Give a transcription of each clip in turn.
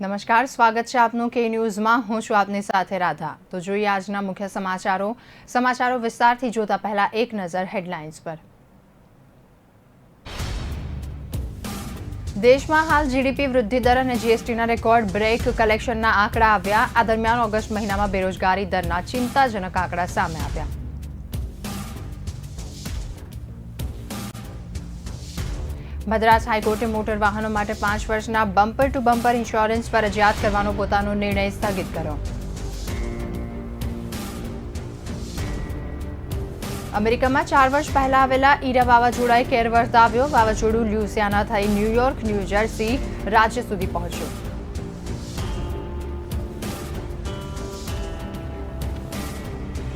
નમસ્કાર, સ્વાગત છે આપનું કે ન્યૂઝમાં. હું છું આપની સાથે રાધા. તો જોઈએ આજના મુખ્ય સમાચારો વિસ્તારથી જોતા પહેલા એક નજર હેડલાઇન્સ પર. દેશમાં હાલ જીડીપી વૃદ્ધિ દર અને જીએસટીના રેકોર્ડ બ્રેક કલેક્શનના આંકડા આવ્યા. આ દરમિયાન ઓગસ્ટ મહિનામાં બેરોજગારી દરના ચિંતાજનક આંકડા સામે આવ્યા. મદ્રાસ હાઈકોર્ટે મોટર વાહનો માટે 5 વર્ષના બમ્પર ટુ બમ્પર ઇન્સ્યોરન્સ ફરજિયાત કરવાનો પોતાનો નિર્ણય સ્થગિત કર્યો. અમેરિકામાં 4 વર્ષ પહેલા આવેલા ઈરા વાવાઝોડાએ કેર વર્તાવ્યો. વાવાઝોડું લ્યુઇસિયાના થઈ ન્યૂયોર્ક, ન્યૂ જર્સી રાજ્ય સુધી પહોંચ્યું.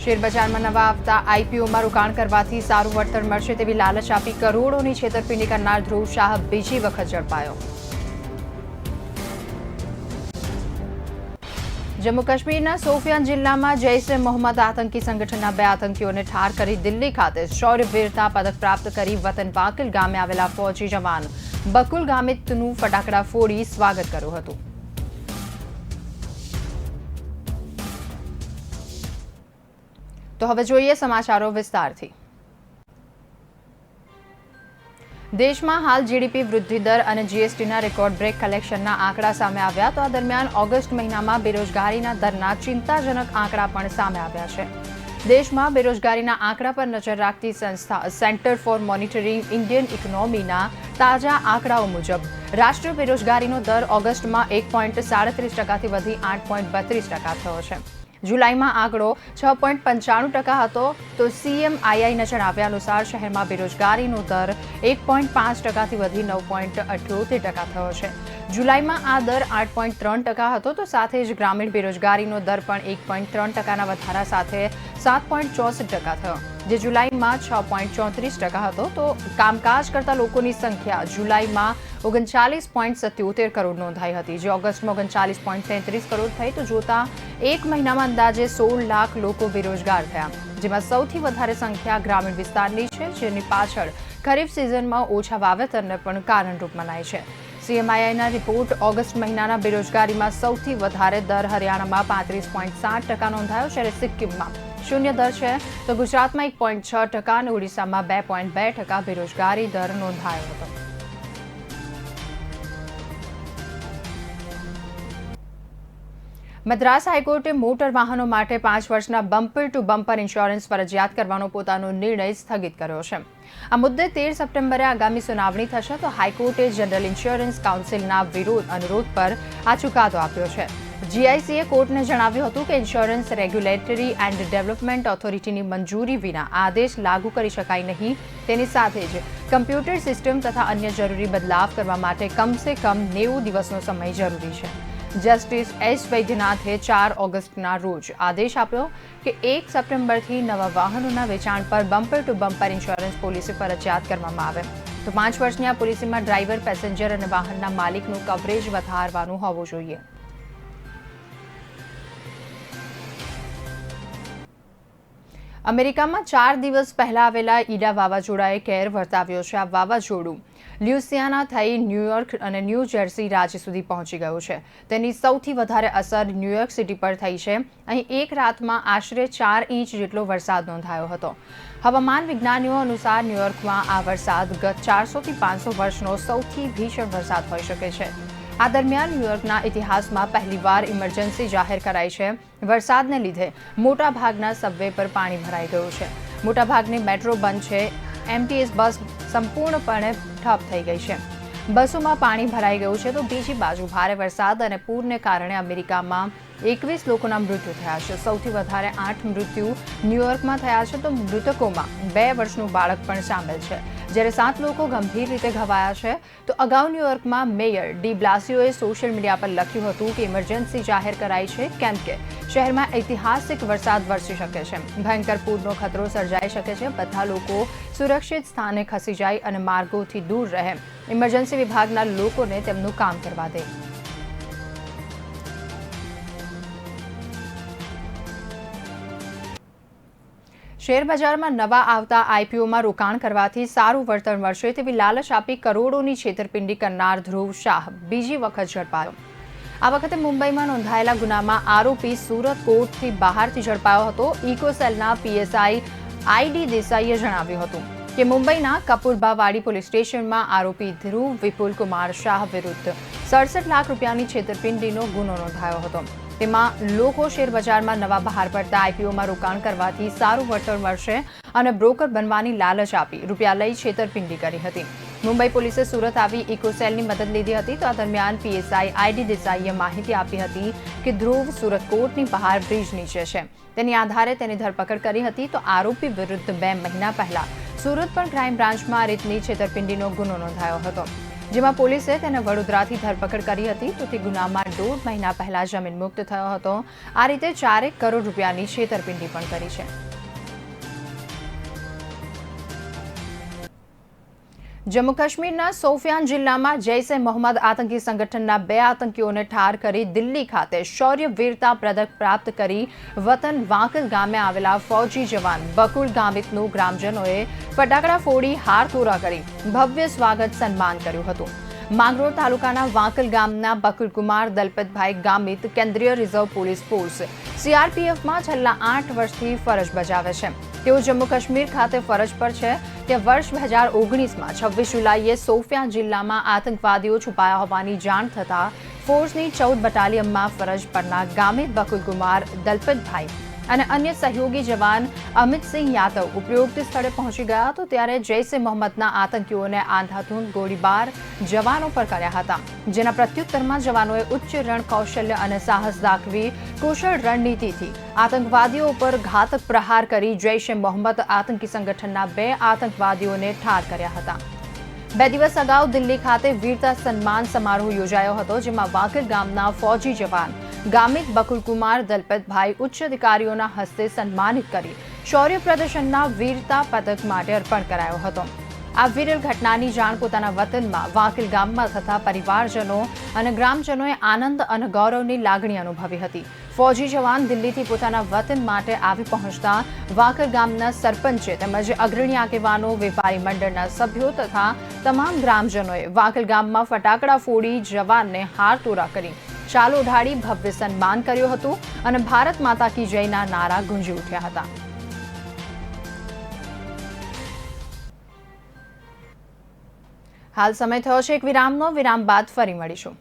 શેરબજારમાં નવા આવતા આઈપીઓમાં રોકાણ કરવાથી સારું વળતર મળશે તેવી લાલચ આપી કરોડોની છેતરપિંડી કરનાર ધ્રુવ શાહ બીજી વખત ઝડપાયો. જમ્મુ કાશ્મીરના સોફિયાન જિલ્લામાં જૈશ એ મોહમ્મદ આતંકી સંગઠનના 2 આતંકીઓને ઠાર કરી દિલ્હી ખાતે શૌર્યવીરતા પદક પ્રાપ્ત કરી વતન વાકિલ ગામે આવેલા ફૌજી જવાન બકુલ ગામિતનું ફટાકડા ફોડી સ્વાગત કર્યું હતું. તો હવે જોઈએ સમાચારો વિસ્તારથી. દેશમાં હાલ જીડીપી વૃદ્ધિ દર અને જીએસટીના રેકોર્ડ બ્રેક કલેક્શનના આંકડા સામે આવ્યા. તો આ દરમિયાન ઓગસ્ટ મહિનામાં બેરોજગારીના દરના ચિંતાજનક આંકડા પણ સામે આવ્યા છે. દેશમાં બેરોજગારીના આંકડા પર નજર રાખતી સંસ્થા સેન્ટર ફોર મોનિટરિંગ ઇન્ડિયન ઇકોનોમીના તાજા આંકડાઓ મુજબ રાષ્ટ્રીય બેરોજગારીનો દર ઓગસ્ટમાં 1.37%થી વધી 8.32% થયો છે. જુલાઈમાં આંકડો 6.95% હતો. તો સીએમઆઈઆઈના જણાવ્યા અનુસાર શહેરમાં બેરોજગારીનો દર 1.5%થી વધી 9.78% થયો છે. જુલાઈમાં આ દર 8.3% હતો. તો સાથે જ ગ્રામીણ બેરોજગારીનો દર પણ 1.3%ના વધારા સાથે 7.64% થયો, જે જુલાઈમાં 6.34% હતો. તો કામકાજ કરતા લોકોની સંખ્યા જુલાઈમાં 39.77 કરોડ નોંધાઈ હતી, જે ઓગસ્ટમાં 39.33 કરોડ થઈ. તો જોતા એક મહિનામાં અંદાજે 16 લાખ લોકો બેરોજગાર થયા, જેમાં સૌથી વધારે સંખ્યા ગ્રામીણ વિસ્તારની છે, જેની પાછળ ખરીફ સિઝનમાં ઓછા વાવેતરને પણ કારણરૂપ મનાય છે. સીએમઆઈઆઈના રિપોર્ટ ઓગસ્ટ મહિનાના બેરોજગારીમાં સૌથી વધારે દર હરિયાણામાં 35.7% નોંધાયો, જ્યારે સિક્કિમમાં 0 દર છે. તો ગુજરાતમાં 1.6% અને ઓડિશામાં 2.2% બેરોજગારી દર નોંધાયો હતો. મદ્રાસ હાઈકોર્ટે મોટર વાહનો માટે 5 વર્ષના બમ્પર ટુ બમ્પર ઇન્સ્યોરન્સ ફરજિયાત કરવાનો પોતાનો નિર્ણય સ્થગિત કર્યો છે. આ મુદ્દે 13 સપ્ટેમ્બરે આગામી સુનાવણી થશે. તો હાઈકોર્ટે જનરલ ઇન્સ્યોરન્સ કાઉન્સિલના અનુરોધ પર આ ચુકાદો આપ્યો છે. જીઆઈસીએ કોર્ટને જણાવ્યું હતું કે ઇન્સ્યોરન્સ રેગ્યુલેટરી એન્ડ ડેવલપમેન્ટ ઓથોરિટીની મંજૂરી વિના આદેશ લાગુ કરી શકાય નહીં. તેની સાથે જ કમ્પ્યુટર સિસ્ટમ તથા અન્ય જરૂરી બદલાવ કરવા માટે કમસે કમ 90 દિવસનો સમય જરૂરી છે. જસ્ટિસ એસ વૈદ્યનાથે 4 ઓગસ્ટના રોજ આદેશ આપ્યો કે 1 સપ્ટેમ્બરથી નવા વાહનોના વેચાણ પર bumper to bumper insurance policy ફરજિયાત કરવામાં આવે. તો 5 વર્ષની આ પોલિસીમાં ડ્રાઈવર, પેસેન્જર અને વાહનના માલિકનું કવરેજ વધારવાનું હોવું જોઈએ. અમેરિકામાં 4 દિવસ પહેલા આવેલા ઈડા વાવાઝોડાએ કેર વર્તાવ્યો છે. આ વાવાઝોડું લ્યુઇસિયાના થઈ ન્યૂયોર્ક અને ન્યૂ જર્સી રાજ્ય સુધી પહોંચી ગયું છે. તેની સૌથી વધારે અસર ન્યૂયોર્ક સિટી પર થઈ છે. અહીં એક રાતમાં આશરે 4 ઇંચ જેટલો વરસાદ નોંધાયો હતો. હવામાન વિજ્ઞાનીઓ અનુસાર ન્યૂયોર્કમાં આ વરસાદ ગત 400 થી 500 વર્ષનો સૌથી ભીષણ વરસાદ હોઈ શકે છે. આ દરમિયાન ન્યૂયોર્કના ઇતિહાસમાં પહેલીવાર ઇમરજન્સી જાહેર કરાઈ છે. વરસાદને લીધે મોટાભાગના સબવે પર પાણી ભરાઈ ગયું છે. મોટાભાગની મેટ્રો બંધ છે. એમટીએસ બસ સંપૂર્ણપણે ઠપ થઈ ગઈ છે. બસોમાં પાણી ભરાઈ ગયું છે. તો બીજી બાજુ ભારે વરસાદ અને પૂરને કારણે અમેરિકામાં 21 લોકોના મૃત્યુ થયા છે. સૌથી વધારે 8 મૃત્યુ ન્યૂયોર્કમાં થયા છે. તો મૃતકોમાં 2 વર્ષનું બાળક પણ સામેલ છે, જ્યારે 7 લોકો ગંભીર રીતે ઘવાયા છે. તો અગાઉ ન્યૂયોર્કમાં મેયર ડી બ્લાસિયોએ સોશિયલ મીડિયા પર લખ્યું હતું કે ઇમરજન્સી જાહેર કરાઈ છે, કેમ કે શહેરમાં ઐતિહાસિક વરસાદ વરસી શકે છે. ભયંકર પૂરનો ખતરો સર્જાઈ શકે છે. બધા લોકો સુરક્ષિત સ્થાને ખસી જાય અને માર્ગોથી દૂર રહે. ઇમરજન્સી વિભાગના લોકોને તેમનું કામ કરવા દે. શેરબજારમાં નવા આવતા આઈપીઓમાં રોકાણ કરવાથી સારું વળતર મળશે તેવી લાલચ આપી કરોડોની છેતરપિંડી કરનાર ધ્રુવ શાહ બીજી વખત ઝડપાયો. આ વખતે મુંબઈમાં નોંધાયેલા ગુનામાં આરોપી સુરત કોર્ટથી બહારથી ઝડપાયો હતો. ઇકોસેલના પીએસઆઈ આઈડી દેસાઈએ જણાવ્યું હતું કે મુંબઈના કપૂરબાવાડી પોલીસ સ્ટેશનમાં આરોપી ધ્રુવ વિપુલ કુમાર શાહ વિરુદ્ધ 67 લાખ રૂપિયાની છેતરપિંડીનો ગુનો નોંધાયો હતો. તેમાં લોકો શેરબજારમાં નવા બહાર પડતા આઈપીઓમાં રોકાણ કરવાથી સારું વળતર મળશે અને બ્રોકર બનવાની લાલચ આપી રૂપિયા લઈ છેતરપિંડી કરી હતી. મુંબઈ પોલીસે સુરત આવી ઇકોસેલની મદદ લીધી હતી. તો આ દરમિયાન પીએસઆઈ આઈડી દેસાઈએ માહિતી આપી હતી કે ધ્રુવ સુરત કોર્ટની બહાર બ્રિજ નીચે છે. તેની આધારે તેની ધરપકડ કરી હતી. તો આરોપી વિરુદ્ધ 2 મહિના પહેલા સુરત પણ ક્રાઇમ બ્રાન્ચમાં આ રીતની છેતરપિંડીનો ગુનો નોંધાયો હતો, જેમાં પોલીસે તેને વડોદરાથી ધરપકડ કરી હતી. તો તે ગુનામાં 1.5 મહિના પહેલા જમીન મુક્ત થયો હતો. આ રીતે 4 કરોડ રૂપિયાની છેતરપિંડી પણ કરી છે. જમ્મુ કાશ્મીરના સોફિયાન જિલ્લામાં જૈશ એ મોહમ્મદ આતંકી સંગઠનના 2 આતંકીઓને ઠાર કરી દિલ્હી ખાતે શૌર્ય વીરતા પદક પ્રાપ્ત કરી વતન વાંકલ ગામે આવેલા ફૌજી જવાન બકુલ ગામિતનું ગ્રામજનોએ ફટાકડા ફોડી હારતોરા કરી ભવ્ય સ્વાગત સન્માન કર્યું હતું. માંગરોળ તાલુકાના વાંકલ ગામના બકુલકુમાર દલપતભાઈ ગામિત કેન્દ્રીય રિઝર્વ પોલીસ ફોર્સ સીઆરપીએફમાં છેલ્લા 8 વર્ષથી ફરજ બજાવે છે. તેઓ જમ્મુ કાશ્મીર ખાતે ફરજ પર છે કે વર્ષ 2019માં 26 જુલાઈએ સોફિયાન જિલ્લામાં આતંકવાદીઓ છુપાયા હોવાની જાણ થતાં ફોર્સની 14 બટાલિયનમાં ફરજ પરના ગામિત બકુલકુમાર દલપતભાઈ અને અન્ય સહયોગી જવાન અમિતસિંહ યાદવ ઉપરોક્ત સ્થળે પહોંચી ગયા. તો ત્યારે જૈશ એ મોહમ્મદના આતંકીઓને આંધાધૂંધ ગોળીબાર જવાનો પર કર્યા હતા, જેના પ્રત્યુત્તરમાં જવાનોએ ઉચ્ચ રણ કૌશલ્ય અને સાહસ દાખવી કુશળ રણનીતિથી આતંકવાદીઓ પર ઘાતક પ્રહાર કરી જૈશ એ મોહમ્મદ આતંકી સંગઠનના 2 આતંકવાદીઓને ઠાર કર્યા હતા. 2 દિવસ અગાઉ દિલ્હી ખાતે વીરતા સન્માન સમારોહ યોજાયો હતો, જેમાં વાંકલ ગામના ફૌજી જવાન ગામિત બકુલકુમાર દલપતભાઈ ઉચ્ચ અધિકારીઓના હસ્તે સન્માનિત કરી શૌર્ય પ્રદર્શનના વીરતા પદક માટે અર્પણ કરાયો હતો. આ વિરલ ઘટનાની જાણ પોતાના વતનમાં વાંકલ ગામમાં થતા પરિવારજનો અને ગ્રામજનોએ આનંદ અને ગૌરવની લાગણી અનુભવી હતી. ફૌજી જવાન દિલ્હીથી પોતાના વતન માટે આવી પહોંચતા વાંકલ ગામના સરપંચે તેમજ અગ્રણી આગેવાનો, વેપારી મંડળના સભ્યો તથા તમામ ગ્રામજનોએ વાંકલ ગામમાં ફટાકડા ફોડી જવાનને હારતોરા કરી ચાલો ઉઢાડી ભવ્ય સન્માન કર્યું હતું અને ભારત માતા કી જયના નારા ગુંજી ઉઠ્યા હતા. હાલ સમય થયો છે એક વિરામનો. વિરામ બાદ ફરી મળીશું.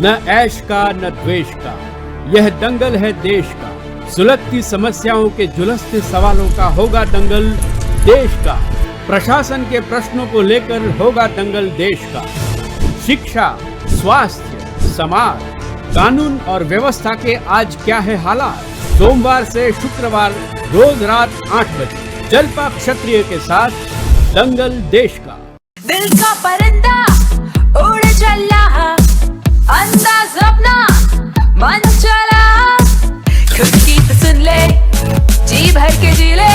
न ऐश का न द्वेष का, यह दंगल है देश का. सुलगती समस्याओं के झुलसते सवालों का होगा दंगल देश का. प्रशासन के प्रश्नों को लेकर होगा दंगल देश का. शिक्षा, स्वास्थ्य, समाज, कानून और व्यवस्था के आज क्या है हालात. सोमवार से शुक्रवार रोज रात 8 बजे जलपा क्षत्रिय के साथ दंगल देश का. दिल का परिंदा उड़ चला, अंदाज अपना मन चला, खुद की तो सुन ले, जी भर के जी ले,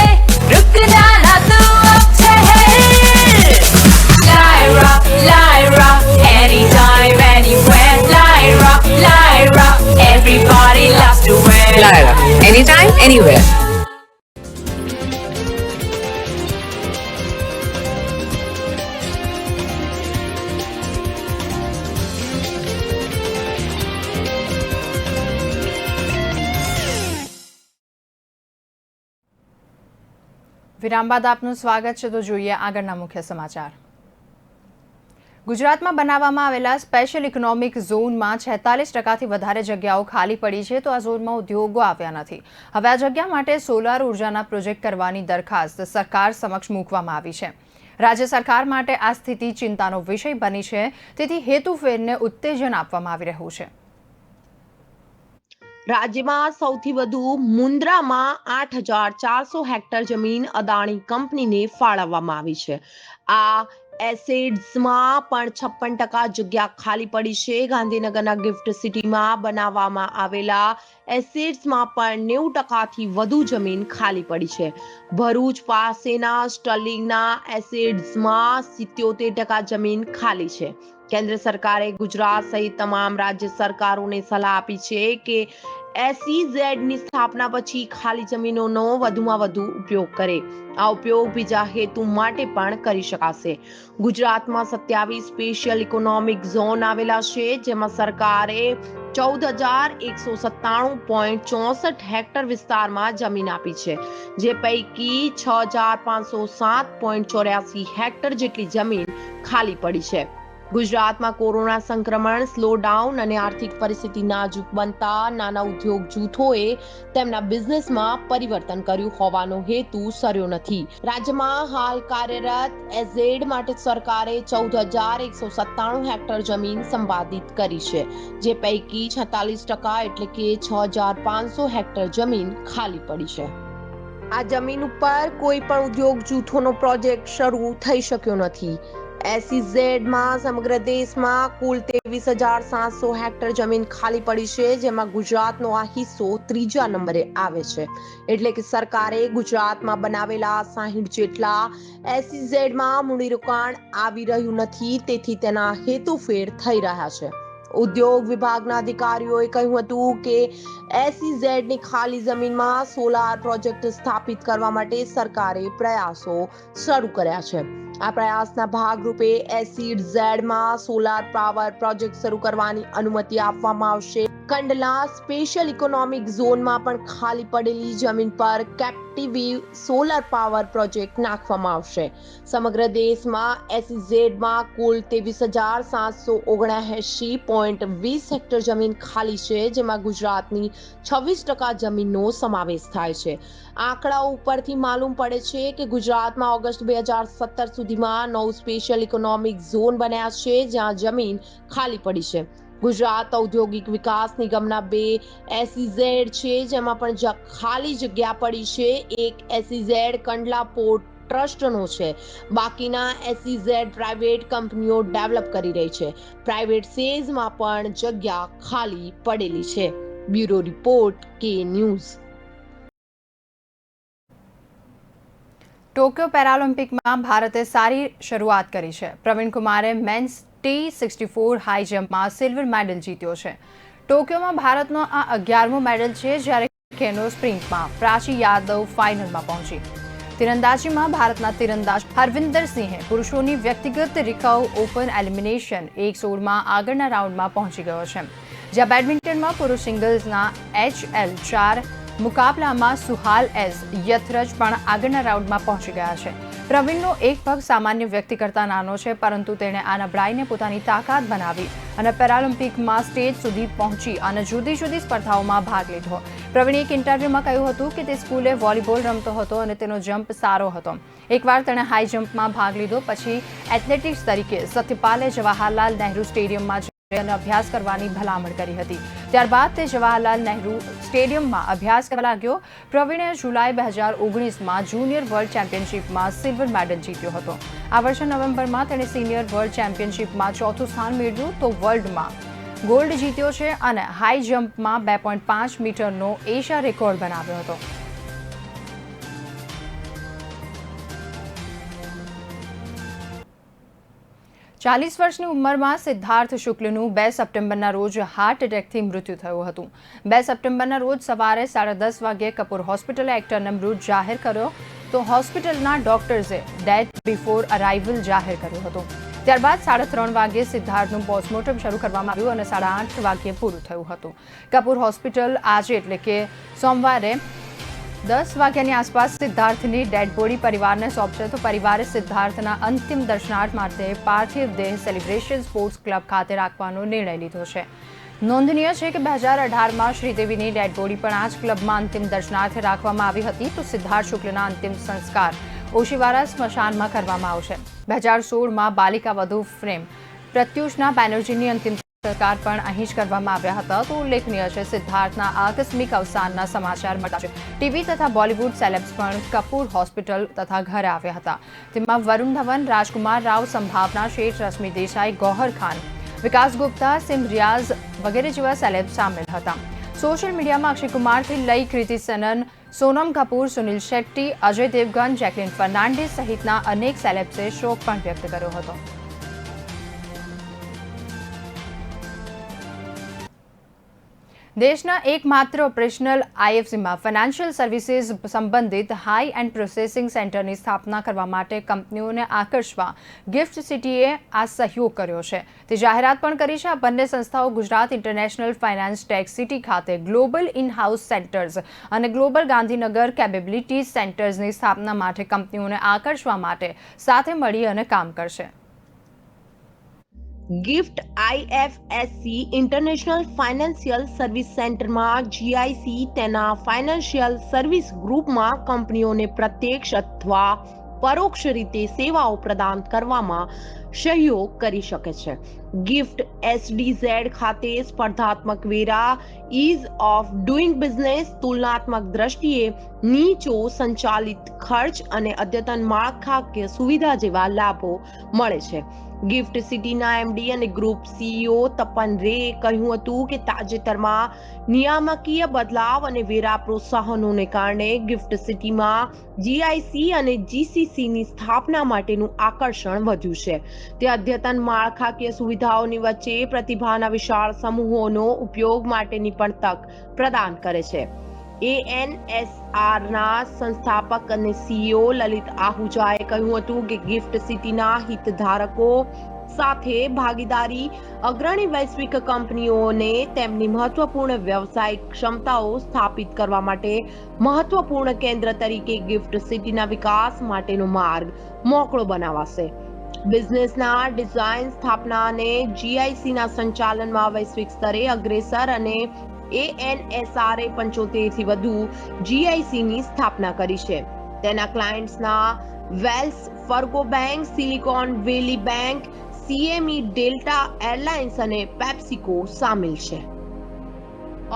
रुक जाना तू अब ठहर. Lyra, anytime, anywhere. Lyra, everybody loves to wear. Lyra, anytime, anywhere. વિરામ બાદ આપનું સ્વાગત છે. તો જોઈએ આગળના મુખ્ય સમાચાર. ગુજરાતમાં બનાવવામાં આવેલા સ્પેશિયલ ઇકોનોમિક ઝોનમાં 46%થી વધારે જગ્યાઓ ખાલી પડી છે. તો આ ઝોનમાં ઉદ્યોગો આવ્યા નથી. હવે આ જગ્યા માટે સોલાર ઉર્જાના પ્રોજેક્ટ કરવાની દરખાસ્ત સરકાર સમક્ષ મૂકવામાં આવી છે. રાજ્ય સરકાર માટે આ સ્થિતિ ચિંતાનો વિષય બની છે. તેથી હેતુફેરને ઉત્તેજન આપવામાં આવી રહ્યું છે. રાજ્યમાં સૌથી વધુ મુન્દ્રામાં 8,400 હેક્ટર જમીન અદાણી કંપનીને ફાળવવામાં આવી છે. આ એસેડ્સમાં પણ 56% જગ્યા ખાલી પડી છે. ગાંધીનગરના ગિફ્ટ સિટીમાં બનાવવામાં આવેલા એસેડ્સમાં પણ 90%થી વધુ જમીન ખાલી પડી છે. ભરૂચ પાસેના સ્ટર્લિંગના એસેડ્સમાં 77% જમીન ખાલી છે. કેન્દ્ર સરકારે ગુજરાત સહિત તમામ રાજ્ય સરકારોને સલાહ આપી છે કે એસઈઝેડની સ્થાપના પછી ખાલી જમીનોનો વધુમાં વધુ ઉપયોગ કરે. આ ઉપયોગ બીજા હેતુ માટે પણ કરી શકાશે. ગુજરાતમાં 27 સ્પેશિયલ ઇકોનોમિક ઝોન આવેલા છે, જેમાં સરકારે 14,197.64 હેક્ટર વિસ્તારમાં જમીન આપી છે, જે પૈકી 6,507.84 હેક્ટર જેટલી જમીન ખાલી પડી છે. ગુજરાતમાં કોરોના સંક્રમણ, સ્લોડાઉન અને આર્થિક પરિસ્થિતિ નાજુક બનતા નાના ઉદ્યોગ જૂથોએ તેમના બિઝનેસમાં પરિવર્તન કર્યું હોવાનો હેતુ સર્યો નથી. રાજ્યમાં હાલ કાર્યરત એઝેડ માટે સરકારે 14,197 હેક્ટર જમીન સંપાદિત કરી છે, જે પૈકી 46% એટલે કે 6,500 હેક્ટર જમીન ખાલી પડી છે. આ જમીન ઉપર કોઈ પણ ઉદ્યોગ જૂથોનો પ્રોજેક્ટ શરૂ થઈ શક્યો નથી. એસઈઝેડમાં સમગ્ર દેશમાં કુલ 23,700 હેક્ટર જમીન ખાલી પડી છે, જેમાં ગુજરાતનો આ હિસ્સો 3જા નંબરે આવે છે. એટલે કે સરકારે ગુજરાતમાં બનાવેલા 60 જેટલા એસઈઝેડમાં મૂડીરોકાણ આવી રહ્યું નથી, તેથી તેના હેતુફેર થઈ રહ્યા છે. ઉદ્યોગ વિભાગના અધિકારીઓએ કહ્યું હતું કે એસઈઝેડની ખાલી જમીનમાં સોલાર પ્રોજેક્ટ સ્થાપિત કરવા માટે સરકારે પ્રયાસો શરૂ કર્યા છે. આ પ્રયાસના ભાગરૂપે એસઈઝેડમાં સોલાર પાવર પ્રોજેક્ટ શરૂ કરવાની અનુમતિ આપવામાં આવશે. કંડલા સ્પેશિયલ ઇકોનોમિક ઝોનમાં પણ ખાલી પડેલી જમીન પર કેપ્ટિવ સોલર પાવર પ્રોજેક્ટ નાખવામાં આવશે. સમગ્ર દેશમાં એસઈઝેડમાં કુલ 23,779.20 હેક્ટર જમીન ખાલી છે, જેમાં ગુજરાતની 26% જમીનનો સમાવેશ થાય છે. આંકડાઓ ઉપરથી માલુમ પડે છે કે ગુજરાતમાં ઓગસ્ટ 2017 સુધીમાં 9 સ્પેશિયલ ઇકોનોમિક ઝોન બન્યા છે, જ્યાં જમીન ખાલી પડી છે. ગુજરાત ઔદ્યોગિક વિકાસ નિગમના 2 એસઈઝેડ છે, જેમાં પણ ખાલી જગ્યા પડી છે. એક એસઈઝેડ કંડલા પોર્ટ ટ્રસ્ટનો છે. બાકીના એસઈઝેડ પ્રાઇવેટ કંપનીઓ ડેવલપ કરી રહી છે. પ્રાઇવેટ સેઝમાં પણ જગ્યા ખાલી પડેલી છે. બ્યુરો રિપોર્ટ કે ન્યૂઝ. ટોક્યો પેરાલિમ્પિકમાં ભારતે સારી શરૂઆત કરી છે. પ્રવીણ કુમારે મેન્સ T64 હાઈ જમ્પમાં સિલ્વર મેડલ જીત્યો છે. ટોક્યોમાં ભારતનો આ 11મો મેડલ છે, જ્યારે કેનો સ્પ્રિન્ટમાં પ્રાચી યાદવ ફાઇનલમાં પહોંચી. તીરંદાજીમાં ભારતના તીરંદાજ હરવિંદર સિંહે પુરુષોની વ્યક્તિગત રિકર્વ ઓપન એલિમિનેશન 1/16માં આગળના રાઉન્ડમાં પહોંચી ગયો છે. જ્યાં બેડમિન્ટનમાં પુરુષ સિંગલ્સના HL4 મુકાબલામાં સુહાલ એસ યથરજ પણ આગળના રાઉન્ડમાં પહોંચી ગયા છે. પ્રવીણનો એક પગ સામાન્ય વ્યક્તિ કરતાં નાનો છે, પરંતુ તેણે આ નબળાઈને પોતાની તાકાત બનાવી અને પેરાલિમ્પિકમાં સ્ટેજ સુધી પહોંચી અને જુદી જુદી સ્પર્ધાઓમાં ભાગ લીધો. પ્રવીણે એક ઇન્ટરવ્યુમાં કહ્યું હતું કે તે સ્કૂલે વોલીબોલ રમતો હતો અને તેનો જમ્પ સારો હતો. એકવાર તેણે હાઈ જમ્પમાં ભાગ લીધો, પછી એથ્લેટિક્સ તરીકે સત્યપાલે જવાહરલાલ નહેરુ સ્ટેડિયમમાં અને અભ્યાસ કરવાની ભલામણ કરી હતી. ત્યારબાદ તે જવાહરલાલ નહેરુ સ્ટેડિયમમાં અભ્યાસ કરવા લાગ્યો. પ્રવીણે જુલાઈ 2019માં જુનિયર વર્લ્ડ ચેમ્પિયનશિપમાં સિલ્વર મેડલ જીત્યો હતો. આ વર્ષે નવેમ્બરમાં તેણે સિનિયર વર્લ્ડ ચેમ્પિયનશિપમાં 4થું સ્થાન મેળવ્યું તો વર્લ્ડમાં ગોલ્ડ જીત્યો છે અને હાઈ જમ્પમાં 2.5 મીટરનો એશિયા રેકોર્ડ બનાવ્યો હતો. ચાલીસ વર્ષની ઉંમરમાં સિદ્ધાર્થ શુક્લનું 2 સપ્ટેમ્બરના રોજ હાર્ટ એટેકથી મૃત્યુ થયું હતું. 2 સપ્ટેમ્બરના રોજ સવારે 10:30 વાગ્યે કપૂર હોસ્પિટલે એક્ટરને મૃત જાહેર કર્યો, તો હોસ્પિટલના ડોક્ટર્સે ડેથ બિફોર અરાઇવલ જાહેર કર્યું હતું. ત્યારબાદ 3:30 વાગ્યે સિદ્ધાર્થનું પોસ્ટમોર્ટમ શરૂ કરવામાં આવ્યું અને 8:30 વાગ્યે પૂરું થયું હતું. કપૂર હોસ્પિટલ આજે એટલે કે સોમવારે 10 વાગ્યાની આસપાસ સિદ્ધાર્થની ડેડ બોડી પરિવારને સોંપશે, તો પરિવારે સિદ્ધાર્થના અંતિમ દર્શનાર્થ માટે પાર્થિવ દેહ સેલિબ્રેશન સ્પોર્ટ્સ ક્લબ ખાતે રાખવાનો નિર્ણય લીધો છે. નોંધનીય છે કે 2018માં શ્રીદેવીની ડેડ બોડી પણ આ જ ક્લબમાં અંતિમ દર્શનાર્થે રાખવામાં આવી હતી. તો સિદ્ધાર્થ શુક્લના અંતિમ સંસ્કાર ઓશીવારા સ્મશાનમાં કરવામાં આવશે. 2016માં બાલિકા વધુ ફ્રેમ પ્રત્યુષના બેનર્જીની અંતિમ સંસ્કાર પણ અહીં જ કરવામાં આવ્યા હતા. તો ઉલ્લેખનીય છે, સિદ્ધાર્થના આકસ્મિક અવસાનના સમાચાર મળ્યા છે. ટીવી તથા બોલિવૂડ સેલેબ્સ પણ કપૂર હોસ્પિટલ તથા ઘરે આવ્યા હતા. તેમાં વરુણ ધવન, રાજકુમાર રાવ, સંભાવના શેઠ, રશ્મિ દેસાઈ, ગૌહર ખાન, વિકાસ ગુપ્તા, સિમ રિયાઝ વગેરે જેવા સેલેબ્સ સામેલ હતા. સોશિયલ મીડિયામાં અક્ષય કુમારથી લઈ કૃતિ સેનન, સોનમ કપૂર, સુનિલ શેટ્ટી, અજય દેવગન, જેકલિન ફર્નાન્ડિસ સહિતના અનેક સેલેબ્સે શોક પણ વ્યક્ત કર્યો હતો. દેશના એકમાત્ર ઓપરેશનલ આઈએફસીમાં ફાઇનાન્શિયલ સર્વિસીસ સંબંધિત હાઈ એન્ડ પ્રોસેસિંગ સેન્ટરની સ્થાપના કરવા માટે કંપનીઓને આકર્ષવા ગિફ્ટ સિટીએ આ સહયોગ કર્યો છે. તે જાહેરાત પણ કરી છે. આ બંને સંસ્થાઓ Gujarat international finance tech city ખાતે ગ્લોબલ ઇન હાઉસ સેન્ટર્સ અને ગ્લોબલ ગાંધીનગર કેપેબિલિટી સેન્ટર્સની સ્થાપના માટે કંપનીઓને આકર્ષવા માટે સાથે મળી અને કામ કરશે. Gift IFSC international financial service સેન્ટરમાં જીઆઈસી તેના ફાઇનાન્શિયલ સર્વિસ ગ્રુપમાં કંપનીઓને પ્રત્યક્ષ અથવા પરોક્ષ રીતે સેવાઓ પ્રદાન કરવામાં સહયોગ કરી શકે છે. ગિફ્ટ એસડીઝેડ ખાતે સ્પર્ધાત્મક વેરા, ઇઝ ઓફ ડુઇંગ બિઝનેસ, તુલનાત્મક દ્રષ્ટિએ નીચો સંચાલિત ખર્ચ અને અદ્યતન માળખાકીય સુવિધા જેવા લાભો મળે છે. ગિફ્ટ સિટીના એમડી અને ગ્રુપ સીઈઓ તપન રેએ કહ્યું હતું કે તાજેતરમાં નિયામકીય બદલાવ અને વેરા પ્રોત્સાહનોને કારણે ગિફ્ટ સિટીમાં જીઆઈસી અને જીસીસીની સ્થાપના માટેનું આકર્ષણ વધ્યું છે. તે અદ્યતન માળખાકીય સુવિધાઓની વચ્ચે પ્રતિભાના વિશાળ સમૂહોનો ઉપયોગ માટેની પણ તક પ્રદાન કરે છે. એએનએસઆરના સંસ્થાપક અને સીઈઓ લલિત આહુજાએ કહ્યું હતું કે ગિફ્ટ સિટીના હિતધારકો સાથે ભાગીદારી અગ્રણી વૈશ્વિક કંપનીઓને તેમની મહત્વપૂર્ણ વ્યવસાયિક ક્ષમતાઓ સ્થાપિત કરવા માટે મહત્વપૂર્ણ કેન્દ્ર તરીકે ગિફ્ટ સિટીના વિકાસ માટેનો માર્ગ મોકળો બનાવશે. બિઝનેસના ડિઝાઇન, સ્થાપના અને જીઆઈસીના સંચાલનમાં વૈશ્વિક સ્તરે અગ્રેસર અને એએનએસઆરએ 75 થી વધુ જીઆઈસીની સ્થાપના કરી છે. તેના ક્લાયન્ટ્સના વેલ્સ ફર્ગો બેંક, સિલિકોન વેલી બેંક, સીએમઈ, ડેલ્ટા એરલાઇન્સ અને પેપ્સિકો સામેલ છે.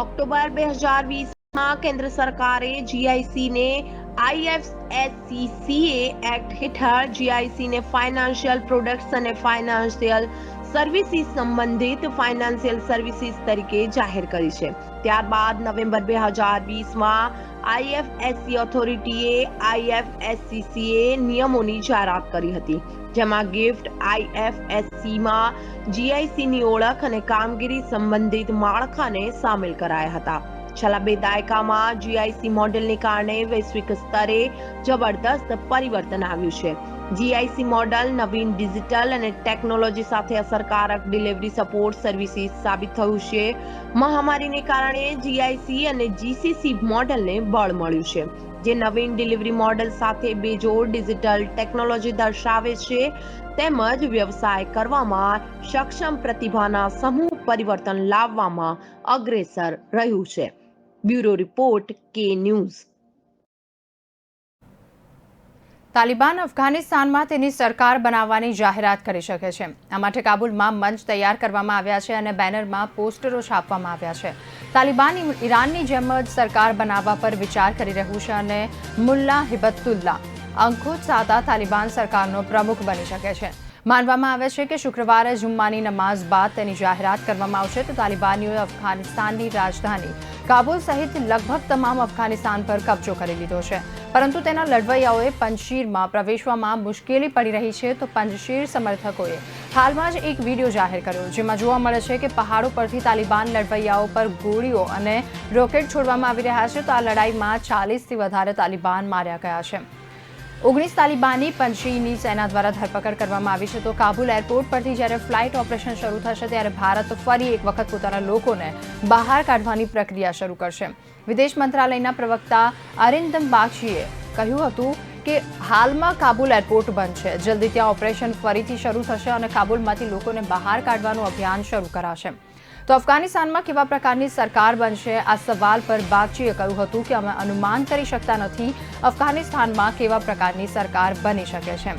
ઓક્ટોબર 2020માં કેન્દ્ર સરકારે જીઆઈસીને આઈએફએસસીસીએ એક્ટ હેઠળ જીઆઈસીને ફાઇનાન્શિયલ પ્રોડક્ટ્સ અને ફાઇનાન્શિયલ સર્વિસીસ સંબંધિત ફાઇનાન્શિયલ સર્વિસીસ તરીકે જાહેર કરી છે. ત્યારબાદ નવેમ્બર 2020માં આઈએફએસસી ઓથોરિટીએ આઈએફએસસીસીએ નિયમોની જાહેરાત કરી હતી, જેમાં ગિફ્ટ આઈએફએસસીમાં જીઆઈસીની ઓળખ અને કામગીરી સંબંધિત માળખાને સામેલ કરાયા હતા. છેલ્લા 2 દાયકામાં જીઆઈસી મોડેલને કારણે વૈશ્વિક સ્તરે જબરદસ્ત પરિવર્તન આવ્યું છે. જીઆઈસી મોડેલ નવીન ડિજિટલ અને ટેકનોલોજી સાથે અસરકારક ડિલિવરી સપોર્ટ સર્વિસીસ સાબિત થયું છે. મહામારીને કારણે જીઆઈસી અને જીસીસી મોડેલને બળ મળ્યું છે, જે નવીન ડિલિવરી મોડેલ સાથે બેજોડ ડિજિટલ ટેકનોલોજી દર્શાવે છે તેમજ વ્યવસાય કરવામાં સક્ષમ પ્રતિભાના સમૂહ પરિવર્તન લાવવામાં અગ્રેસર રહ્યું છે. બ્યુરો રિપોર્ટ, કે ન્યૂઝ. તાલિબાન અફઘાનિસ્તાનમાં તેની સરકાર બનાવવાની જાહેરાત કરી શકે છે. આ માટે કાબુલમાં મંચ તૈયાર કરવામાં આવ્યા છે અને બેનરમાં પોસ્ટરો છાપવામાં આવ્યા છે. તાલિબાન ઈરાનની જેમ જ સરકાર બનાવવા પર વિચાર કરી રહ્યું છે અને મુલ્લા હિબતુલ્લા અંખુત્સાતા તાલિબાન સરકારનો પ્રમુખ બની શકે છે. માનવામાં આવે છે કે શુક્રવારે જુમ્માની નમાઝ બાદ તેની જાહેરાત કરવામાં આવશે. તો તાલિબાનીઓએ અફઘાનિસ્તાનની રાજધાની કાબુલ સહિત લગભગ તમામ અફઘાનિસ્તાન પર કબજો કરી લીધો છે, પરંતુ તેના લડવૈયાઓએ પંજશીરમાં પ્રવેશવામાં મુશ્કેલી પડી રહી છે. તો પંજશીર સમર્થકોએ હાલમાં જ એક વિડીયો જાહેર કર્યો, જેમાં જોવા મળે છે કે પહાડો પરથી તાલિબાન લડવૈયાઓ પર ગોળીઓ અને રોકેટ છોડવામાં આવી રહ્યા છે. તો આ લડાઈમાં 40થી વધારે તાલિબાન માર્યા ગયા છે. 19 તાલિબાની પંજશીરની સેના દ્વારા ધરપકડ કરવામાં આવી છે. તો કાબુલ એરપોર્ટ પરથી જ્યારે ફ્લાઇટ ઓપરેશન શરૂ થશે ત્યારે ભારત ફરી એક વખત પોતાના લોકોને બહાર કાઢવાની પ્રક્રિયા શરૂ કરશે. વિદેશ મંત્રાલયના પ્રવક્તા અરિંદમ બાગચીએ કહ્યું હતું કે હાલમાં કાબુલ એરપોર્ટ બંધ છે. જલ્દી ત્યાં ઓપરેશન ફરીથી શરૂ થશે અને કાબુલમાંથી લોકોને બહાર કાઢવાનું અભિયાન શરૂ કરાશે. તો અફઘાનિસ્તાનમાં કેવા પ્રકારની સરકાર બનશે, આ સવાલ પર બાગચીએ કહ્યું હતું કે અમે અનુમાન કરી શકતા નથી અફઘાનિસ્તાનમાં કેવા પ્રકારની સરકાર બની શકે છે.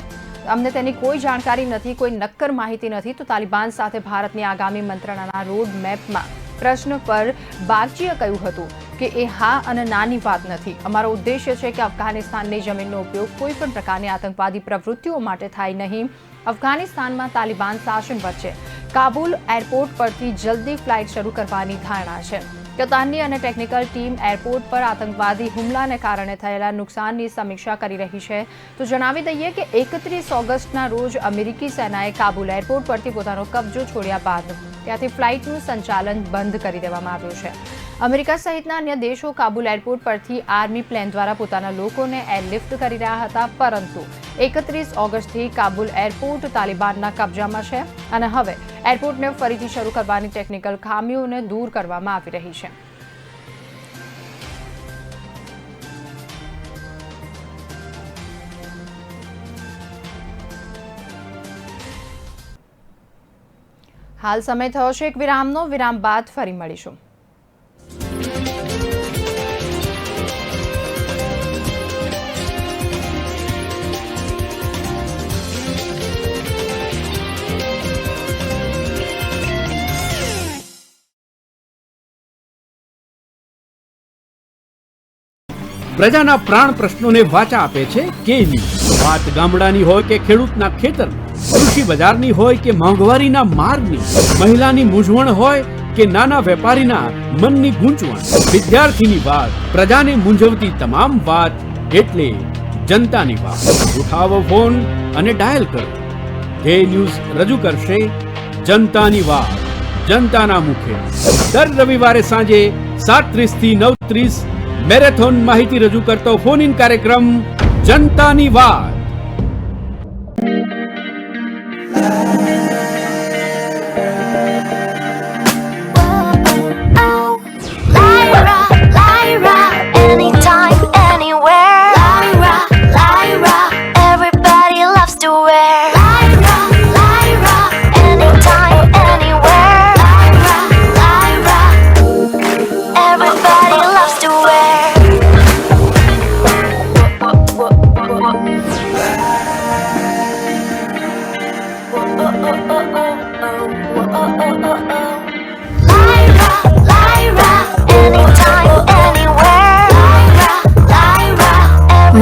અમને તેની કોઈ જાણકારી નથી, કોઈ નક્કર માહિતી નથી. તો તાલિબાન સાથે ભારતની આગામી મંત્રણાના રોડ મેપમાં પ્રશ્ન પર બાગચીએ કહ્યું હતું કે એ હા અને નાની વાત નથી. અમારો ઉદ્દેશ્ય છે કે અફઘાનિસ્તાનની જમીનનો ઉપયોગ કોઈ પણ પ્રકારની આતંકવાદી પ્રવૃત્તિઓ માટે થાય નહીં. અફઘાનિસ્તાનમાં તાલિબાન શાસન વચ્ચે કાબુલ એરપોર્ટ પરથી જલ્દી ફ્લાઇટ શરૂ કરવાની ધારણા છે. કતારની અને ટેકનિકલ ટીમ એરપોર્ટ પર આતંકવાદી હુમલાને કારણે થયેલા નુકસાનની સમીક્ષા કરી રહી છે. તો જણાવી દઈએ કે 31 ઓગસ્ટના રોજ અમેરિકી સેનાએ કાબુલ એરપોર્ટ પરથી પોતાનો કબજો છોડ્યા બાદ ત્યાંથી ફ્લાઇટનું સંચાલન બંધ કરી દેવામાં આવ્યું છે. અમેરિકા સહિતના અન્ય દેશો કાબુલ એરપોર્ટ પરથી આર્મી પ્લેન દ્વારા પોતાના લોકોને એરલિફ્ટ કરી રહ્યા હતા, પરંતુ 31 ઓગસ્ટથી કાબુલ એરપોર્ટ તાલિબાનના કબજામાં છે અને હવે એરપોર્ટને ફરીથી શરૂ કરવાની ટેકનિકલ ખામીઓને દૂર કરવામાં આવી રહી છે. હાલ સમય થયો છે એક વિરામનો. વિરામ બાદ ફરી મળીશું. પ્રજાના પ્રાણ પ્રશ્નોને વાચા આપે છે કે ન્યૂઝ. વાત ગામડાની હોય કે ખેડૂતના ખેતરની, કૃષિ બજારની હોય કે મોંઘવારીના મારની, મહિલાની મૂંઝવણ હોય કે નાના વેપારીના મનની ગૂંચવણ, વિદ્યાર્થીની વાત, પ્રજાને મૂંઝવતી તમામ વાત એટલે જનતાની વાત. ઉઠાવો ફોન અને ડાયલ કરો. કે ન્યૂઝ રજૂ કરશે જનતાની વાત જનતાના મુખે. દર રવિવારે સાંજે 7:30 થી 9:30 મેરેથોન માહિતી રજૂ કરતો ફોન ઇન કાર્યક્રમ જનતાની વાત.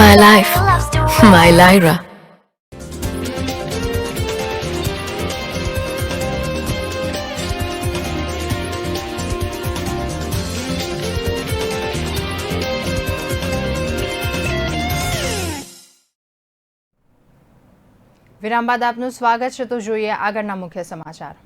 My life, my Lyra. વિરામ બાદ આપનું સ્વાગત છે. તો જોઈએ આગળના મુખ્ય સમાચાર.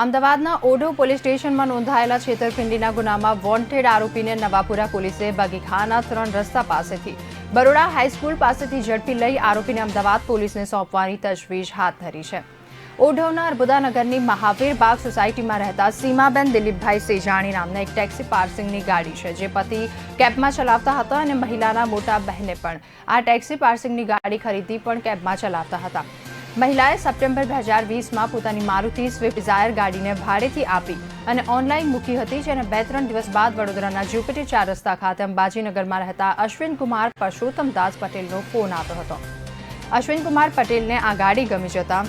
અમદાવાદના ઓઢવ પોલીસ સ્ટેશનમાં નોંધાયેલા છેતરપિંડીના ગુનામાં વોન્ટેડ આરોપીને નવાપુરા પોલીસે બગીખાના 3 રસ્તા પાસેથી બરોડા હાઈસ્કૂલ પાસેથી ઝડપી લઈ આરોપીને અમદાવાદ પોલીસને સોંપવાની તજવીજ હાથ ધરી છે. ઓઢવના અર્બુદાનગરની મહાવીર બાગ સોસાયટીમાં રહેતા સીમાબેન દિલીપભાઈ સેજાણી નામના એક ટેક્સી પાર્સિંગની ગાડી છે, જે પતિ કેબમાં ચલાવતા હતા અને મહિલાના મોટા બહેને પણ આ ટેક્સી પાર્સિંગની ગાડી ખરીદી પણ કેબમાં ચલાવતા હતા. મહિલાએ સપ્ટેમ્બર 2020માં પોતાની મારુતિ સ્વિફ્ટ ડિઝાયર ગાડીને ભાડેથી આપી અને ઓનલાઈન મૂકી હતી, જેને 2-3 દિવસ બાદ વડોદરાના જ્યુપિટર 4 રસ્તા ખાતે અંબાજીનગરમાં રહેતા અશ્વિન કુમાર પરસોત્તમદાસ પટેલનો ફોન આવ્યો હતો. અશ્વિન કુમાર પટેલને આ ગાડી ગમી જતા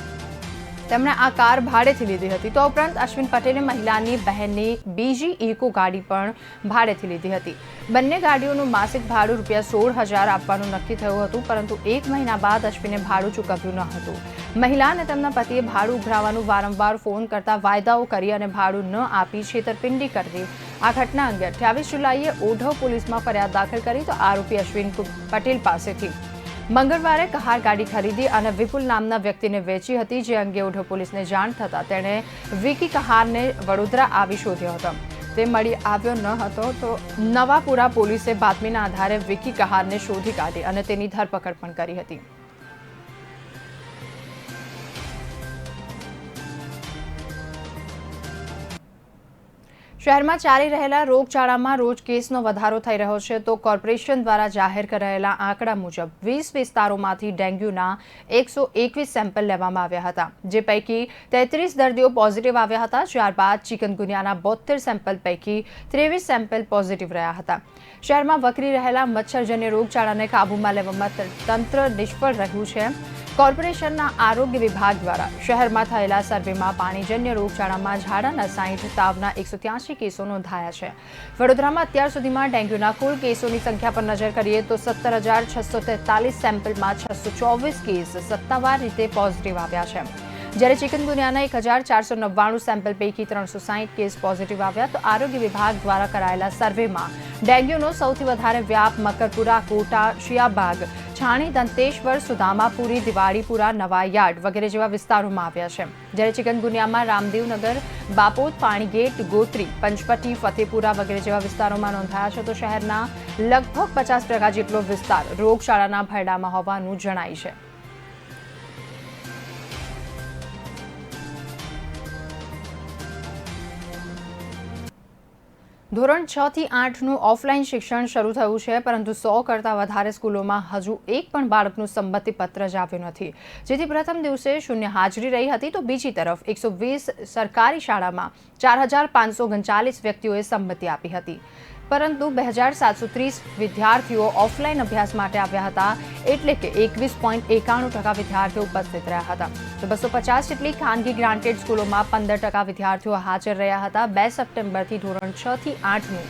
તેમણે આ કાર ભાડેથી લીધી હતી. તો ઉપરાંત અશ્વિન પટેલે મહિલાની બહેનની બીજી ઇકો ગાડી પણ ભાડેથી લીધી હતી. બંને ગાડીઓનું માસિક ભાડું ₹16,000 આપવાનું નક્કી થયું હતું, પરંતુ 1 મહિના બાદ અશ્વિને ભાડું ચૂકવ્યું ન હતું. મહિલા અને તેમના પતિએ ભાડું ઉઘરાવવાનું વારંવાર ફોન કરતા વાયદાઓ કરી અને ભાડું ન આપી છેતરપિંડી કરવી. આ ઘટના અંગે 28 જુલાઈએ ઓઢવ પોલીસમાં ફરિયાદ દાખલ કરી. તો આરોપી અશ્વિન પટેલ પાસેથી મંગળવારે કહાર ગાડી ખરીદી અને વિપુલ નામના વ્યક્તિને વેચી હતી, જે અંગે ઓઢવ પોલીસને જાણ થતાં તેણે વિકી કહારને વડોદરા આવી શોધ્યો હતો. તે મળી આવ્યો ન હતો. તો નવાપુરા પોલીસે બાતમીના આધારે વિકી કહારને શોધી કાઢી અને તેની ધરપકડ પણ કરી હતી. શહેરમાં ચાલી રહેલા રોગચાળામાં રોજ કેસનો વધારો થઈ રહ્યો છે તો કોર્પોરેશન દ્વારા જાહેર કરાયેલા આંકડા મુજબ 20 વિસ્તારોમાંથી ડેન્ગ્યુના 121 સેમ્પલ લેવામાં આવ્યા હતા, જે પૈકી 33 દર્દીઓ પોઝિટિવ આવ્યા હતા. ત્યારબાદ ચિકનગુનિયાના 72 સેમ્પલ પૈકી 23 સેમ્પલ પોઝિટિવ રહ્યા હતા. શહેરમાં વકરી રહેલા મચ્છરજન્ય રોગચાળાને કાબૂમાં લેવામાં તંત્ર નિષ્ફળ રહ્યું છે. કોર્પોરેશનના આરોગ્ય વિભાગ દ્વારા શહેરમાં થયેલા સર્વેમાં પાણીજન્ય રોગચાળામાં ઝાડાના 60, તાવના 183 કેસો નોંધાયા છે. વડોદરામાં અત્યાર સુધીમાં ડેન્ગ્યુના કુલ કેસોની સંખ્યા પર નજર કરીએ તો 17,643 સેમ્પલમાં 624 કેસ સત્તાવાર રીતે પોઝિટિવ આવ્યા છે. જ્યારે ચિકનગુનિયાના 1,499 સેમ્પલ પૈકી 360 કેસ પોઝિટિવ આવ્યા તો આરોગ્ય વિભાગ દ્વારા કરાયેલા સર્વેમાં ડેન્ગ્યુનો સૌથી વધારે વ્યાપ મકરપુરા, કોટા, શિયાબાગ, છાણી, દંતેશ્વર, સુદામાપુરી, દિવાળીપુરા, નવાયાર્ડ વગેરે જેવા વિસ્તારોમાં આવ્યા છે. જ્યારે ચિકનગુનિયામાં રામદેવનગર, બાપોદ, પાણીગેટ, ગોત્રી, પંચપટી, ફતેપુરા વગેરે જેવા વિસ્તારોમાં નોંધાયા છે તો શહેરના લગભગ 50% જેટલો વિસ્તાર રોગચાળાના ભરડામાં હોવાનું જણાય છે. ધોરણ 6 થી 8નું ઓફલાઈન શિક્ષણ શરૂ થયું છે, પરંતુ 100 કરતાં વધારે સ્કૂલોમાં હજુ એક પણ બાળકનું સંમતિપત્ર જ આવ્યું નથી, જેથી પ્રથમ દિવસે શૂન્ય હાજરી રહી હતી તો બીજી તરફ 120 સરકારી શાળામાં 4,539 વ્યક્તિઓએ સંમતિ આપી હતી, પરંતુ 2,730 વિદ્યાર્થીઓ ઓફલાઈન અભ્યાસ માટે આવ્યા હતા, એટલે કે 21.91% વિદ્યાર્થીઓ ઉપસ્થિત રહ્યા હતા. તો 250 જેટલી ખાનગી ગ્રાન્ટેડ સ્કૂલોમાં 15% વિદ્યાર્થીઓ હાજર રહ્યા હતા. 2 સપ્ટેમ્બરથી ધોરણ 6 થી 8નું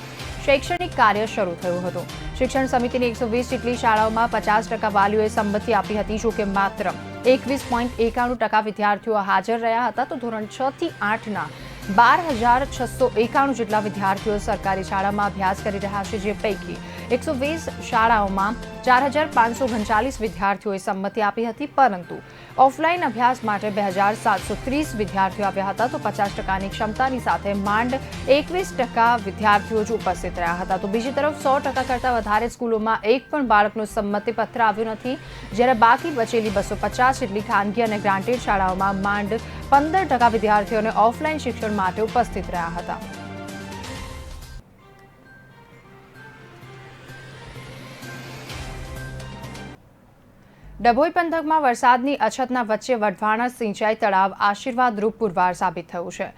શૈક્ષણિક કાર્ય શરૂ થયું હતું. શિક્ષણ સમિતિની 120 જેટલી શાળાઓમાં 50% વાલીઓએ સંમતિ આપી હતી, જોકે માત્ર 21.91% વિદ્યાર્થીઓ હાજર રહ્યા હતા. તો ધોરણ 6 થી 8ના 12,691 જેટલા વિદ્યાર્થીઓ સરકારી શાળામાં અભ્યાસ કરી રહ્યા છે, જે પૈકી 120 શાળાઓમાં 4,539 વિદ્યાર્થીઓએ સંમતિ આપી હતી, પરંતુ ઓફલાઈન અભ્યાસ માટે 2,730 વિદ્યાર્થીઓ આવ્યા હતા. તો 50%ની ક્ષમતાની સાથે માંડ 21% વિદ્યાર્થીઓ જ ઉપસ્થિત રહ્યા હતા. તો બીજી તરફ 100% કરતાં વધારે સ્કૂલોમાં એક પણ બાળકનું સંમતિપત્ર આવ્યું નથી, જ્યારે બાકી બચેલી 250 જેટલી ખાનગી અને ગ્રાન્ટેડ શાળાઓમાં માંડ 15% વિદ્યાર્થીઓને ઓફલાઈન શિક્ષણ માટે ઉપસ્થિત રહ્યા હતા. ડભોઈ પંથકમાં વરસાદની અછતના વચ્ચે વઢવાણા સિંચાઈ તળાવ આશીર્વાદરૂપ પુરવાર સાબિત થયું છે.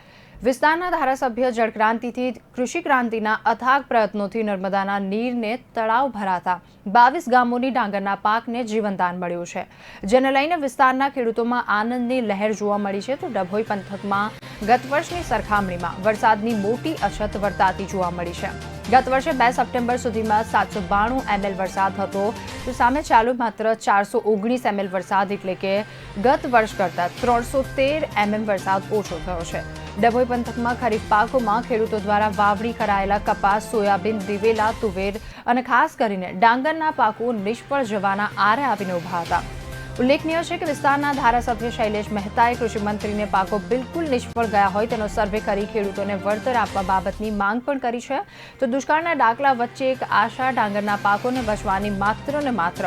વિસ્તારના ધારાસભ્ય જળક્રાંતિથી કૃષિ ક્રાંતિના અથાગ પ્રયત્નોથી નર્મદાના નીરને તળાવ ભરાતા 22 ગામોની ડાંગરના પાકને જીવનદાન મળ્યું છે, જેને લઈને વિસ્તારના ખેડૂતોમાં આનંદની લહેર જોવા મળી છે. તો ડભોઈ પંથકમાં ગત વર્ષની સરખામણીમાં વરસાદની મોટી અછત વર્તાતી જોવા મળી છે. ગત વર્ષે 2 સપ્ટેમ્બર સુધીમાં 792 ml વરસાદ હતો, તો સામે ચાલુ માત્ર 419 ml વરસાદ, એટલે કે ગત વર્ષ કરતાં 313 mm વરસાદ ઓછો થયો છે. ડભોઈ પંથકમાં ખરીફ પાકોમાં ખેડૂતો દ્વારા વાવણી કરાયેલા કપાસ, સોયાબીન, દિવેલા, તુવેર અને ખાસ કરીને ડાંગરના પાકો નિષ્ફળ જવાના આરે આવીને ઉભા હતા. ઉલ્લેખનીય છે કે વિસ્તારના ધારાસભ્ય શૈલેષ મહેતાએ કૃષિમંત્રીને પાકો બિલકુલ નિષ્ફળ ગયા હોય તેનો સર્વે કરી ખેડૂતોને વળતર આપવા બાબતની માંગ પણ કરી છે. તો દુષ્કાળના ડાકલા વચ્ચે એક આશા ડાંગરના પાકોને બચવાની માત્ર ને માત્ર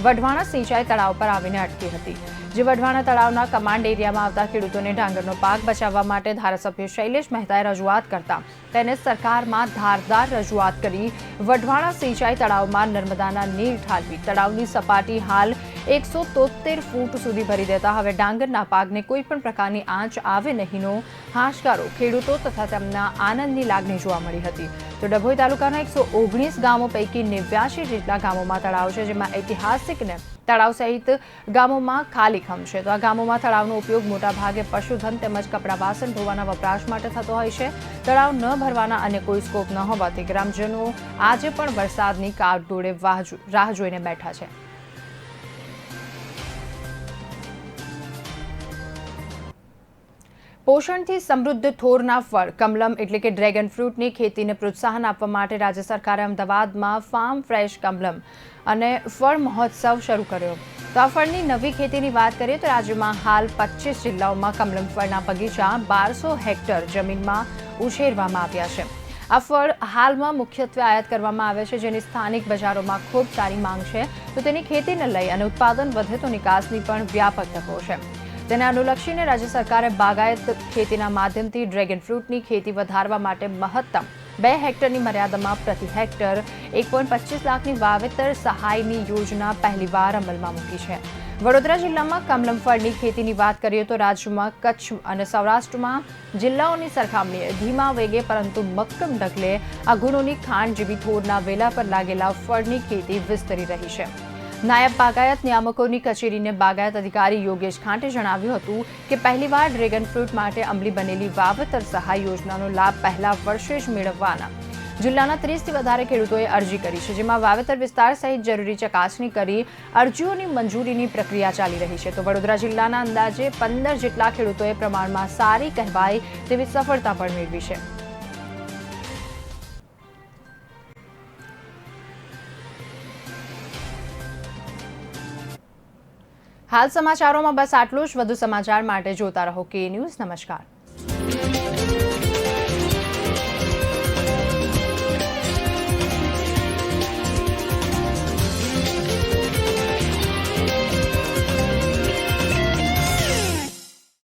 વઢવાણા સિંચાઈ તળાવ પર આવીને અટકી હતી, જે વઢવાણા તળાવના કમાન્ડ એરિયામાં આવતા ખેડૂતોને ડાંગરનો પાક બચાવવા માટે ધારાસભ્ય શૈલેષ મહેતાએ રજૂઆત કરતા તેને સરકારમાં ધારદાર રજૂઆત કરી વઢવાણા સિંચાઈ તળાવમાં નર્મદાના નીર ઠાલવી તળાવની સપાટી હાલ 173 ફૂટ સુધી ભરી દેતા હવે ડાંગરના પાકને કોઈ પણ પ્રકારની આંચ આવે નહીંનો હાશકારો ખેડૂતો તથા તેમના આનંદની લાગણી જોવા મળી હતી. તો ડભોઈ તાલુકાના 119 ગામો પૈકી 89 જેટલા ગામોમાં તળાવ છે, જેમાં ઐતિહાસિક ને તળાવ સહિત ગામોમાં ખાલીખમ છે. તો આ ગામોમાં તળાવનો ઉપયોગ મોટાભાગે પશુધન તેમજ કપડાં વાસણ ધોવાના વપરાશ માટે થતો હોય છે. તળાવ ન ભરવાના અને કોઈ સ્કોપ ન હોવાથી ગ્રામજનો આજે પણ વરસાદની કાગડોળે રાહ જોઈને બેઠા છે. પોષણથી સમૃદ્ધ થોરના ફળ કમલમ એટલે કે ડ્રેગન ફ્રૂટની ખેતીને પ્રોત્સાહન આપવા માટે રાજ્ય સરકારે અમદાવાદમાં ફાર્મ ફ્રેશ કમલમ અને ફળ મહોત્સવ શરૂ કર્યો. તો આ ફળની નવી ખેતીની વાત કરીએ તો રાજ્યમાં હાલ 25 જિલ્લાઓમાં કમલમ ફળના બગીચા 1200 હેક્ટર જમીનમાં ઉછેરવામાં આવ્યા છે. આ ફળ હાલમાં મુખ્યત્વે આયાત કરવામાં આવે છે, જેની સ્થાનિક બજારોમાં ખૂબ સારી માંગ છે. તો તેની ખેતીને લઈ અને ઉત્પાદન વધે તો નિકાસની પણ વ્યાપક તકો છે. તેને અનુલક્ષીને રાજ્ય સરકારે બાગાયત ખેતીના માધ્યમથી ડ્રેગન ફ્રૂટની ખેતી વધારવા માટે મહત્તમ 2 હેક્ટરની મર્યાદામાં પ્રતિ હેક્ટર 1.25 લાખની વાવેતર સહાયની યોજના પહેલીવાર અમલમાં મૂકી છે. વડોદરા જિલ્લામાં કમલમ ફળની ખેતીની વાત કરીએ તો રાજ્યમાં કચ્છ અને સૌરાષ્ટ્રમાં જિલ્લાઓની સરખામણીએ ધીમા વેગે પરંતુ મક્કમ ઢગલે આ ગુણોની ખાંડ જેવી થોરના વેલા પર લાગેલા ફળની ખેતી વિસ્તરી રહી છે. નાયબ બાગાયત નિયામકોની કચેરીને બાગાયત અધિકારી યોગેશ ખાંટે જણાવ્યું હતું કે પહેલીવાર ડ્રેગન ફ્રૂટ માટે અમલી બનેલી વાવેતર સહાય યોજનાનો લાભ પહેલા વર્ષે જ મેળવવાના જિલ્લાના 30થી વધારે ખેડૂતોએ અરજી કરી છે, જેમાં વાવેતર વિસ્તાર સહિત જરૂરી ચકાસણી કરી અરજીઓની મંજૂરીની પ્રક્રિયા ચાલી રહી છે. તો વડોદરા જિલ્લાના અંદાજે 15 જેટલા ખેડૂતોએ પ્રમાણમાં સારી કહેવાય તેવી સફળતા પણ મેળવી છે. હાલ સમાચારોમાં બસ આટલું જ. વધુ સમાચાર માટે જોતા રહો કે ન્યૂઝ. નમસ્કાર.